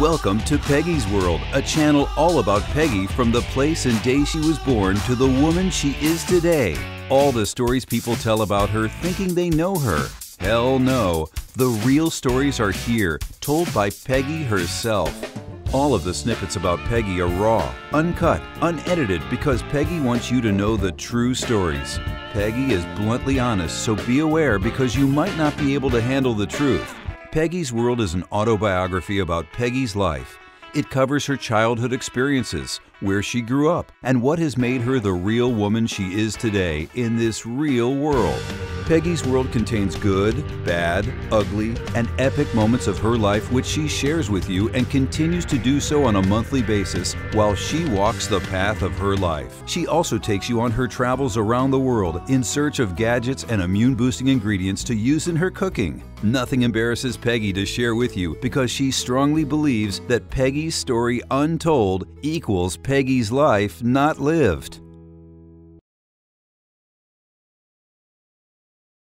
Welcome to Peggy's World, a channel all about Peggy from the place and day she was born to the woman she is today. All the stories people tell about her thinking they know her. Hell no, the real stories are here, told by Peggy herself. All of the snippets about Peggy are raw, uncut, unedited because Peggy wants you to know the true stories. Peggy is bluntly honest, so be aware because you might not be able to handle the truth. Peggy's World is an autobiography about Peggy's life. It covers her childhood experiences, where she grew up, and what has made her the real woman she is today in this real world. Peggy's World contains good, bad, ugly, and epic moments of her life which she shares with you and continues to do so on a monthly basis while she walks the path of her life. She also takes you on her travels around the world in search of gadgets and immune-boosting ingredients to use in her cooking. Nothing embarrasses Peggy to share with you because she strongly believes that Peggy's story untold equals Peggy's life not lived.